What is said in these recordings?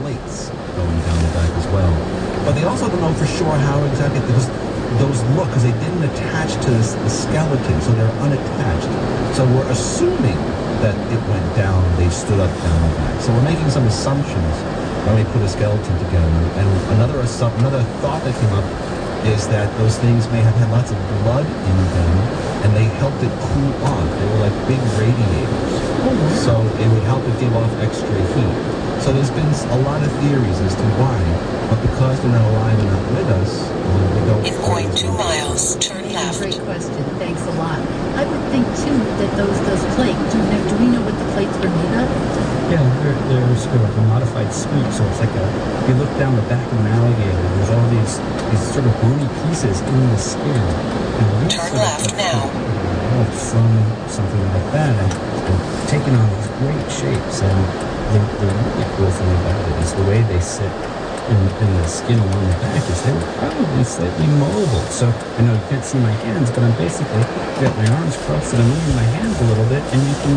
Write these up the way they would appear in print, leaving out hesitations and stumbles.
plates going down the back as well. But they also don't know for sure how exactly those look, because they didn't attach to the skeleton, so they're unattached. So we're assuming that it went down, they stood up down the back. So we're making some assumptions when we put a skeleton together. And another thought that came up is that those things may have had lots of blood in them, and they helped it cool off. They were like big radiators. So it would help it give off extra heat. So there's been a lot of theories as to why, but because they're not alive and not with us, we don't... In 0.2 miles, turn left. Great question. Thanks a lot. I would think, too, that those plates, do we know what the plates were made of? Yeah, they're sort of a modified scoop, so it's like if you look down the back of an alligator, there's all these sort of bony pieces in the skin. Turn left now. From something like that, and taking on these great shapes. And the really cool thing about it is the way they sit in the skin along the back is they're probably slightly mobile. So I know you can't see my hands, but I'm basically got my arms crossed and I'm moving my hands a little bit, and you can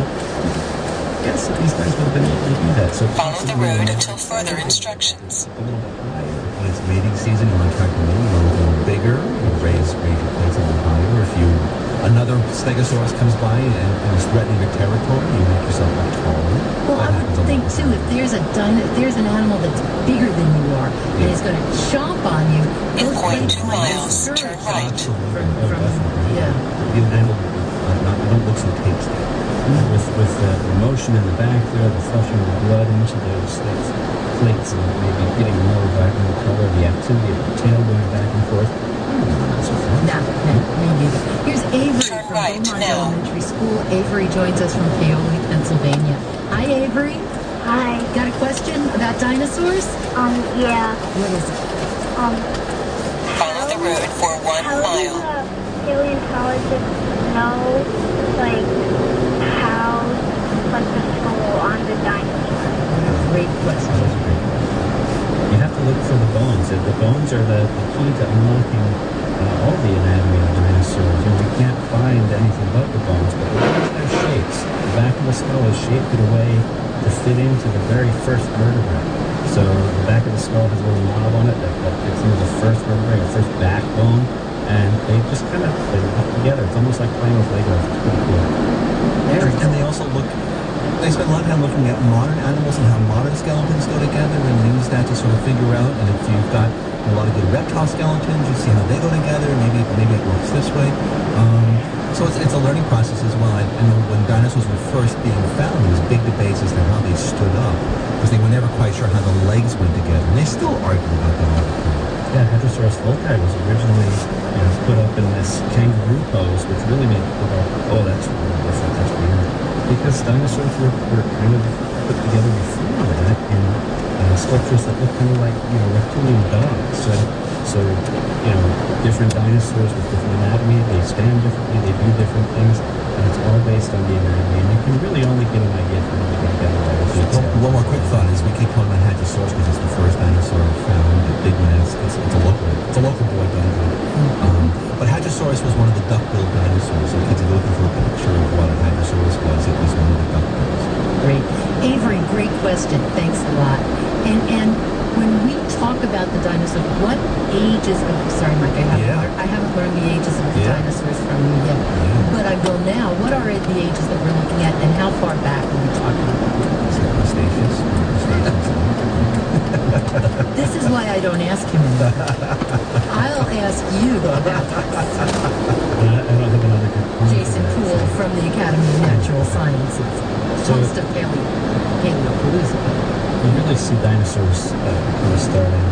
guess that these guys would have been able to do that. So follow the road until further instructions. A little bit higher. When it's mating season, you want to attract them in, you want to go bigger, you raise your plates a little higher. Or if another stegosaurus comes by and is threatening your territory, you make yourself much taller. Well, I would think, too, if there's an animal that's bigger than you are, and is going to chomp on you, in those 0.2 plates might miles, discourage turn right. Yeah. The animal don't look so tasty. With the motion in the back there, the flushing of the blood into those plates, and maybe getting more vibrant color, the activity of the tail going back and forth. No, maybe. Here's Avery Turn from right Beaumont now. Elementary School. Avery joins us from Paoli, Pennsylvania. Hi, Avery. Hi. Got a question about dinosaurs? Yeah. What is it? Follow the road for 1 mile. How do paleontologists know, how, the skull on the dinosaur? Great question. You have to look for the bones. The bones are the key to unlocking all the anatomy of dinosaurs. We can't find anything but the bones, but the bones have shapes. The back of the skull is shaped in a way to fit into the very first vertebrae. So the back of the skull has a little knob on it that fits into the first vertebrae, the first backbone, and they just kind of lock together. It's almost like playing with Legos. It's pretty cool. And they spend a lot of time looking at modern animals and how modern skeletons go together, and use that to sort of figure out. And if you've got a lot of good reptile skeletons, you see how they go together. Maybe it works this way. So it's a learning process as well. I know when dinosaurs were first being found, there was big debates as to how they stood up, because they were never quite sure how the legs went together. And they still argue about that all the time. Yeah, Hadrosaurus volti was originally put up in this kangaroo pose, which really made people go, oh, that's really different, that's weird. Because dinosaurs were kind of put together before that in sculptures that look kind of like, reptilian dogs. So, different dinosaurs with different anatomy, they stand differently, they do different things, and it's all based on the anatomy. And you can really only get an idea from looking at the One more quick thought is we keep calling it Hadrosaurus because it's the first dinosaur found. The big man, it's a local boy dinosaur. But Hadrosaurus was one of the duck-billed dinosaurs. So kids are looking for a picture of what a Hadrosaurus was. It was one of the duck-bills. Great. Avery, great question. Thanks a lot. And when we talk about the dinosaurs, what ages of... Sorry, Mike, I haven't learned the ages of the dinosaurs from you yet. Yeah. But I will now. What are the ages that we're looking at, and how far back are we talking about? Cretaceous. This is why I don't ask him anything. I'll ask you about this. I don't have another good point. Jason Poole from the Academy of Natural Sciences. Host of Paleopalooza. You really see dinosaurs kind of starting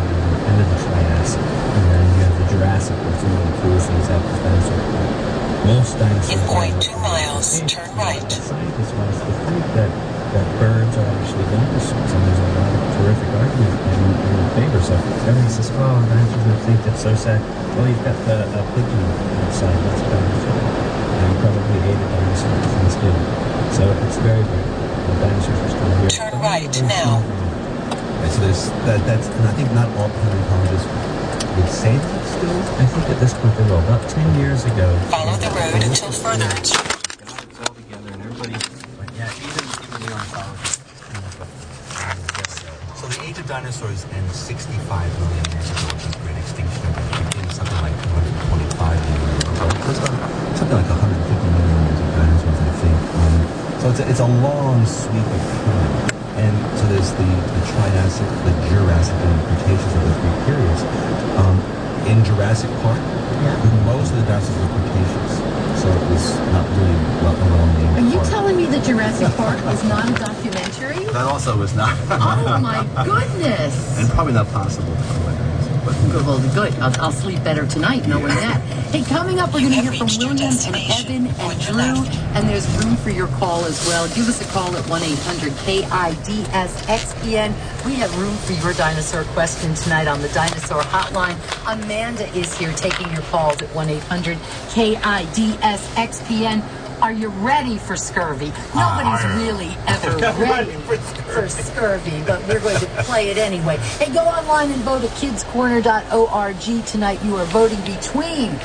end of the Triassic, and then you have the Jurassic, where some of the coolest things happen with dinosaurs. Most dinosaurs... In 0.2 miles, turn right. Scientists want us to think that birds are actually dinosaurs, and there's a lot of terrific argument in favor. So everyone says, oh, dinosaurs are extinct, it's so sad. Well, you've got a pigeon outside, that's a dinosaur. And you probably ate a dinosaur for Thanksgiving. So it's very, very cool. The dinosaurs are still here. Turn right now. So that's, and I think not all paleontologists would say that still. I think at this point they will. About 10 years ago. Follow the road until further instructions. It's all together, and everybody, but yeah, even the ornithologists. So the age of dinosaurs ends 65 million years ago, which is great extinction event. It begins something like 225 million years ago. So it's something like 150 million years of dinosaurs, I think. So it's a long sweep of time. And so there's the Triassic, the Jurassic, and the Cretaceous of the three periods. In Jurassic Park, most of the dinosaurs were Cretaceous. So it was not really well-named. Are you telling me that Jurassic Park was not a documentary? That also was not. Oh my goodness! And probably not possible to find dinosaurs. But Well, good. I'll sleep better tonight knowing that. Hey, coming up, we're going to hear from reached your William and destination. Evan and On your Drew, left. and there's room for your call as well. Give us a call at 1-800-KIDS-XPN. We have room for your dinosaur question tonight on the Dinosaur Hotline. Amanda is here taking your calls at 1-800-KIDS-XPN. Are you ready for scurvy? Nobody's really ever ready for scurvy, but we're going to play it anyway. Hey, go online and vote at kidscorner.org. Tonight you are voting between